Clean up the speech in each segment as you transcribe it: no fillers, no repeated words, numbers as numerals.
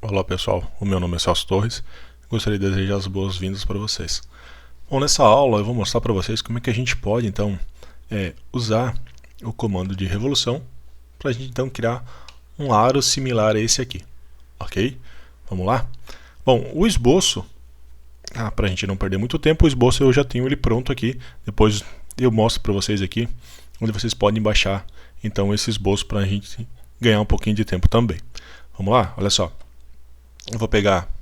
Olá pessoal, o meu nome é Celso Torres. Gostaria de desejar as boas-vindas para vocês. Bom, nessa aula eu vou mostrar para vocês como é que a gente pode então usar o comando de revolução para a gente então criar um aro similar a esse aqui, ok? Vamos lá? Bom, o esboço, para a gente não perder muito tempo, o esboço eu já tenho ele pronto aqui. Depois eu mostro para vocês aqui onde vocês podem baixar então esse esboço para a gente ganhar um pouquinho de tempo também. Vamos lá? Olha só. Eu vou pegar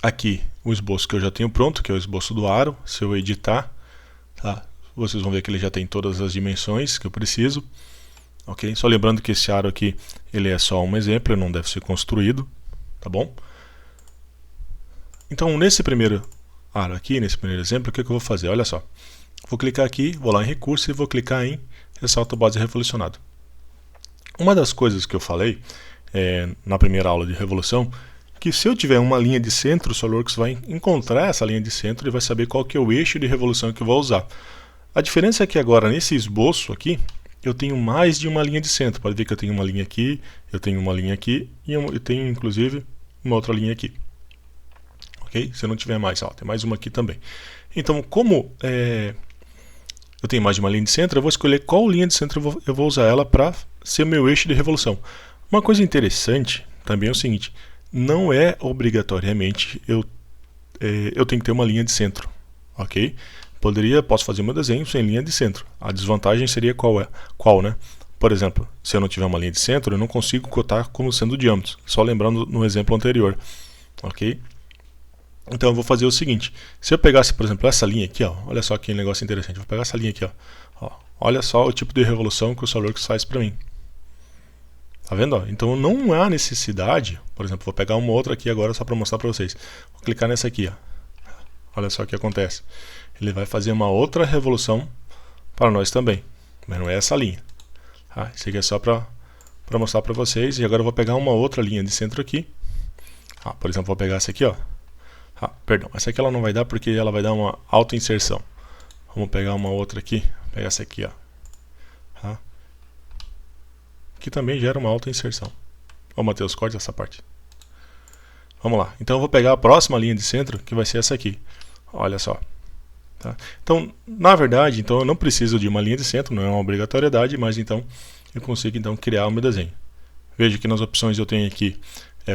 aqui o esboço que eu já tenho pronto, que é o esboço do aro. Se eu editar, tá? Vocês vão ver que ele já tem todas as dimensões que eu preciso. Ok? Só lembrando que esse aro aqui ele é só um exemplo, ele não deve ser construído, tá bom? Então nesse primeiro aro aqui, nesse primeiro exemplo, o que eu vou fazer? Olha só. Vou clicar aqui, vou lá em recurso e vou clicar em ressalto base revolucionado. Uma das coisas que eu falei na primeira aula de revolução, que se eu tiver uma linha de centro, o SolidWorks vai encontrar essa linha de centro e vai saber qual que é o eixo de revolução que eu vou usar. A diferença é que agora nesse esboço aqui, eu tenho mais de uma linha de centro. Pode ver que eu tenho uma linha aqui, eu tenho uma linha aqui e eu tenho inclusive uma outra linha aqui. Ok? Se eu não tiver mais, tem mais uma aqui também. Então, como eu tenho mais de uma linha de centro, eu vou escolher qual linha de centro eu vou usar ela para ser meu eixo de revolução. Uma coisa interessante também é o seguinte: não é obrigatoriamente eu tenho que ter uma linha de centro, ok? Posso fazer meu desenho sem linha de centro. A desvantagem seria qual, né? Por exemplo, se eu não tiver uma linha de centro, eu não consigo cotar como sendo diâmetro. Só lembrando no exemplo anterior, ok? Então eu vou fazer o seguinte: se eu pegasse, por exemplo, essa linha aqui, olha só que negócio interessante. Eu vou pegar essa linha aqui, olha só o tipo de revolução que o SolidWorks faz para mim. Tá vendo? Então não há necessidade, por exemplo, vou pegar uma outra aqui agora só para mostrar para vocês. Vou clicar nessa aqui, olha só o que acontece. Ele vai fazer uma outra revolução para nós também, mas não é essa linha. Isso aqui é só para mostrar para vocês. E agora eu vou pegar uma outra linha de centro aqui. Por exemplo, vou pegar essa aqui, perdão, essa aqui ela não vai dar porque ela vai dar uma auto-inserção. Vamos pegar uma outra aqui, vou pegar essa aqui, que também gera uma auto-inserção. Ô Matheus, corte essa parte. Vamos lá. Então eu vou pegar a próxima linha de centro, que vai ser essa aqui. Olha só. Tá? Então, na verdade, eu não preciso de uma linha de centro, não é uma obrigatoriedade, mas então eu consigo criar o meu desenho. Veja que nas opções eu tenho aqui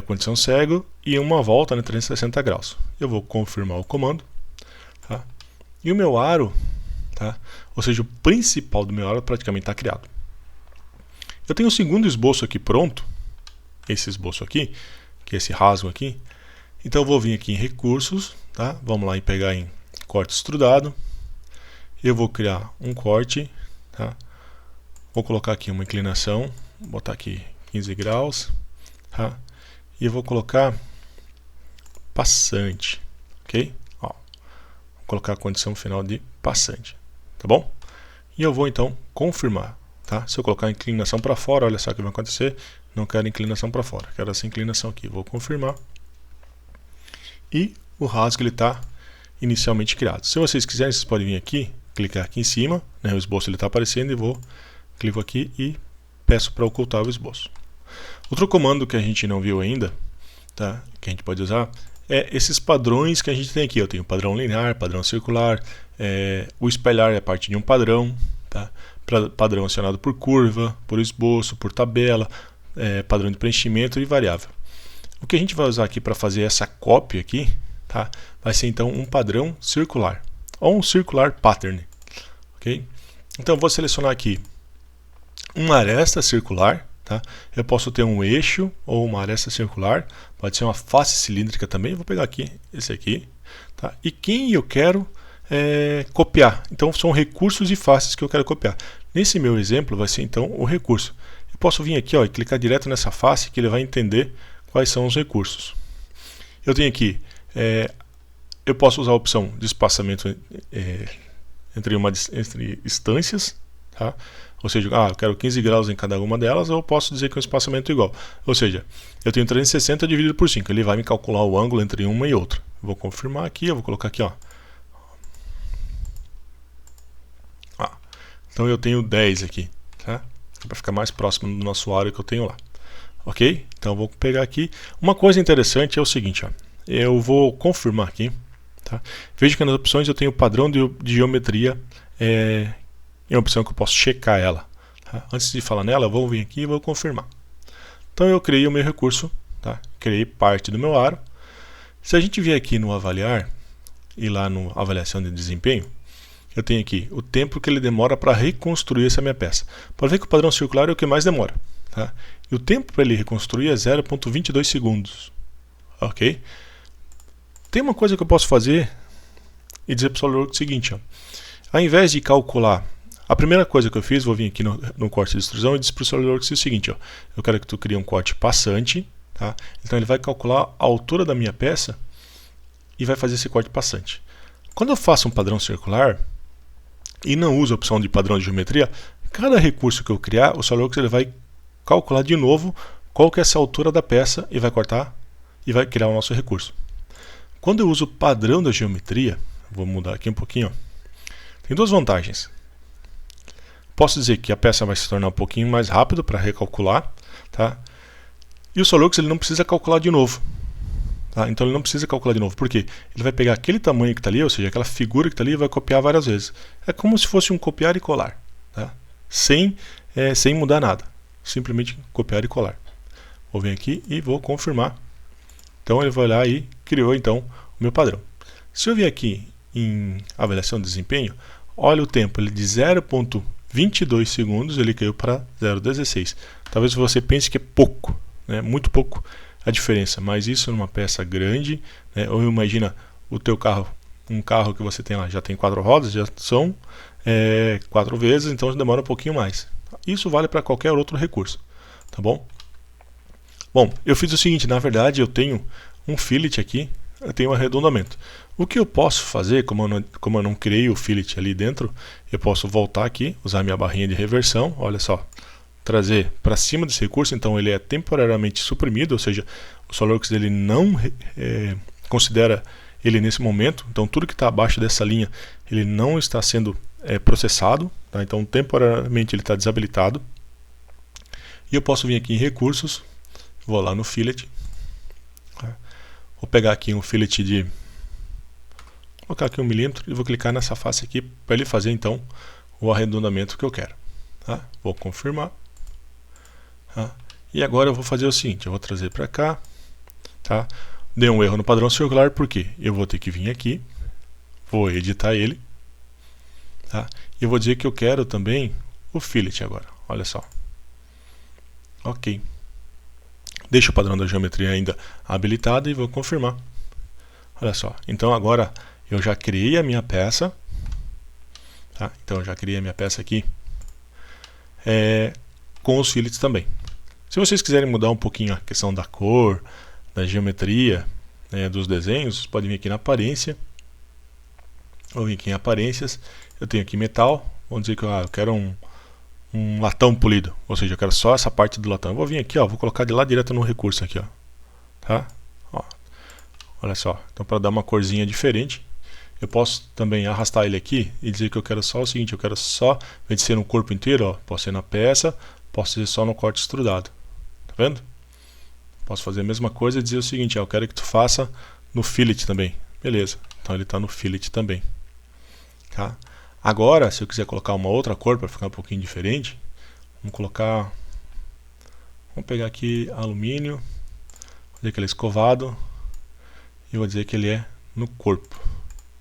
condição cego e uma volta, 360 graus. Eu vou confirmar o comando. Tá? E o meu aro, ou seja, o principal do meu aro praticamente está criado. Eu tenho o segundo esboço aqui pronto, esse esboço aqui, que é esse rasgo aqui. Então eu vou vir aqui em recursos, vamos lá e pegar em corte extrudado. Eu vou criar um corte, vou colocar aqui uma inclinação, vou botar aqui 15 graus, e eu vou colocar passante, ok? Vou colocar a condição final de passante, tá bom? E eu vou então confirmar. Se eu colocar a inclinação para fora, olha só o que vai acontecer. Não quero inclinação para fora, quero essa inclinação aqui. Vou confirmar. E o rasgo está inicialmente criado. Se vocês quiserem, vocês podem vir aqui, clicar aqui em cima, o esboço está aparecendo, e clico aqui e peço para ocultar o esboço. Outro comando que a gente não viu ainda, que a gente pode usar, é esses padrões que a gente tem aqui. Eu tenho padrão linear, padrão circular, o espelhar é parte de um padrão, padrão acionado por curva, por esboço, por tabela, padrão de preenchimento e variável. O que a gente vai usar aqui para fazer essa cópia aqui, vai ser então um padrão circular, ou um circular pattern, ok? Então eu vou selecionar aqui uma aresta circular, eu posso ter um eixo ou uma aresta circular, pode ser uma face cilíndrica também. Vou pegar aqui esse aqui, e quem eu quero copiar. Então são recursos e faces que eu quero copiar. Nesse meu exemplo vai ser então o recurso. Eu posso vir aqui e clicar direto nessa face, que ele vai entender quais são os recursos. Eu tenho aqui, eu posso usar a opção de espaçamento entre instâncias, ou seja, eu quero 15 graus em cada uma delas, ou eu posso dizer que é um espaçamento igual. Ou seja, eu tenho 360 dividido por 5, ele vai me calcular o ângulo entre uma e outra. Eu vou confirmar aqui, eu vou colocar aqui, então eu tenho 10 aqui, para ficar mais próximo do nosso aro que eu tenho lá. Ok? Então eu vou pegar aqui. Uma coisa interessante é o seguinte, ó. Eu vou confirmar aqui. Tá? Veja que nas opções eu tenho o padrão de geometria, é uma opção que eu posso checar ela. Tá? Antes de falar nela, eu vou vir aqui e vou confirmar. Então eu criei o meu recurso, tá? Criei parte do meu aro. Se a gente vier aqui no avaliar e lá no avaliação de desempenho, eu tenho aqui o tempo que ele demora para reconstruir essa minha peça. Pode ver que o padrão circular é o que mais demora. Tá? E o tempo para ele reconstruir é 0,22 segundos. Ok? Tem uma coisa que eu posso fazer e dizer para o SolidWorks o seguinte, ó. Ao invés de calcular, a primeira coisa que eu fiz, vou vir aqui no corte de extrusão e disse para o SolidWorks o seguinte, ó. Eu quero que tu crie um corte passante, tá? Então ele vai calcular a altura da minha peça e vai fazer esse corte passante. Quando eu faço um padrão circular e não uso a opção de padrão de geometria, cada recurso que eu criar, o SolidWorks ele vai calcular de novo qual que é essa altura da peça e vai cortar e vai criar o nosso recurso. Quando eu uso o padrão da geometria, vou mudar aqui um pouquinho, ó, tem duas vantagens. Posso dizer que a peça vai se tornar um pouquinho mais rápido para recalcular, tá? E o SolidWorks ele não precisa calcular de novo. Tá? Então ele não precisa calcular de novo. Por quê? Ele vai pegar aquele tamanho que está ali, ou seja, aquela figura que está ali e vai copiar várias vezes. É como se fosse um copiar e colar. Tá? Sem mudar nada. Simplesmente copiar e colar. Vou vir aqui e vou confirmar. Então ele vai lá e criou então o meu padrão. Se eu vir aqui em avaliação de desempenho, olha o tempo, ele de 0,22 segundos ele caiu para 0,16. Talvez você pense que é pouco, né? Muito pouco a diferença, mas isso numa peça grande, né? Ou imagina o teu carro, um carro que você tem lá, já tem 4 rodas, já são 4 vezes, então demora um pouquinho mais. Isso vale para qualquer outro recurso, tá bom? Bom, eu fiz o seguinte, na verdade eu tenho um fillet aqui, eu tenho um arredondamento. O que eu posso fazer, como eu não criei o fillet ali dentro, eu posso voltar aqui, usar minha barrinha de reversão, olha só, trazer para cima desse recurso, então ele é temporariamente suprimido, ou seja, o SolidWorks ele não considera ele nesse momento, então tudo que está abaixo dessa linha ele não está sendo processado, tá? Então temporariamente ele está desabilitado. E eu posso vir aqui em recursos, vou lá no fillet, tá? Vou pegar aqui um fillet de, vou colocar aqui 1 milímetro e vou clicar nessa face aqui para ele fazer então o arredondamento que eu quero, tá? Vou confirmar, tá? E agora eu vou fazer o seguinte, eu vou trazer para cá, tá? Dei um erro no padrão circular porque eu vou ter que vir aqui, vou editar ele, tá? E eu vou dizer que eu quero também o fillet agora, olha só. Ok. Deixo o padrão da geometria ainda habilitado e vou confirmar. Olha só. Então agora eu já criei a minha peça. Tá? Então eu já criei a minha peça aqui com os fillets também. Se vocês quiserem mudar um pouquinho a questão da cor, da geometria, dos desenhos, vocês podem vir aqui na aparência. Vou vir aqui em aparências. Eu tenho aqui metal. Vamos dizer que eu quero um latão polido, ou seja, eu quero só essa parte do latão. Eu vou vir aqui, ó, vou colocar de lá direto no recurso aqui, ó, tá? Ó, olha só, então para dar uma corzinha diferente, eu posso também arrastar ele aqui e dizer que eu quero só o seguinte, eu quero só, ao invés de ser no corpo inteiro, ó, posso ser na peça, posso ser só no corte extrudado, tá vendo? Posso fazer a mesma coisa e dizer o seguinte, ó, eu quero que tu faça no fillet também, beleza? Então ele está no fillet também, tá? Agora, se eu quiser colocar uma outra cor para ficar um pouquinho diferente, vamos pegar aqui alumínio, vou dizer que ele é escovado e vou dizer que ele é no corpo.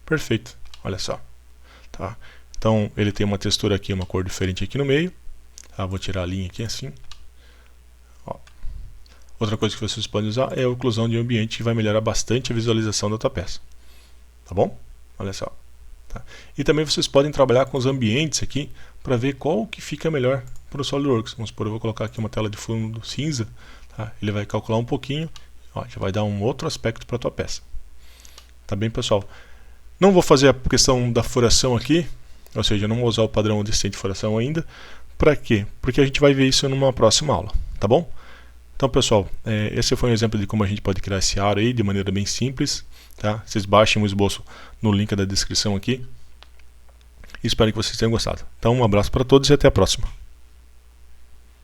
Perfeito, olha só. Tá? Então ele tem uma textura aqui, uma cor diferente aqui no meio. Tá? Vou tirar a linha aqui assim. Ó. Outra coisa que vocês podem usar é a oclusão de ambiente, que vai melhorar bastante a visualização da tua peça. Tá bom? Olha só. Tá? E também vocês podem trabalhar com os ambientes aqui para ver qual que fica melhor para o SolidWorks. Vamos supor, eu vou colocar aqui uma tela de fundo cinza, tá? Ele vai calcular um pouquinho, ó, já vai dar um outro aspecto para a tua peça. Tá bem, pessoal? Não vou fazer a questão da furação aqui, ou seja, não vou usar o padrão decente de furação ainda. Para quê? Porque a gente vai ver isso numa próxima aula, tá bom? Então, pessoal, esse foi um exemplo de como a gente pode criar esse aro aí de maneira bem simples. Tá? Vocês baixem o esboço no link da descrição aqui. Espero que vocês tenham gostado. Então, um abraço para todos e até a próxima.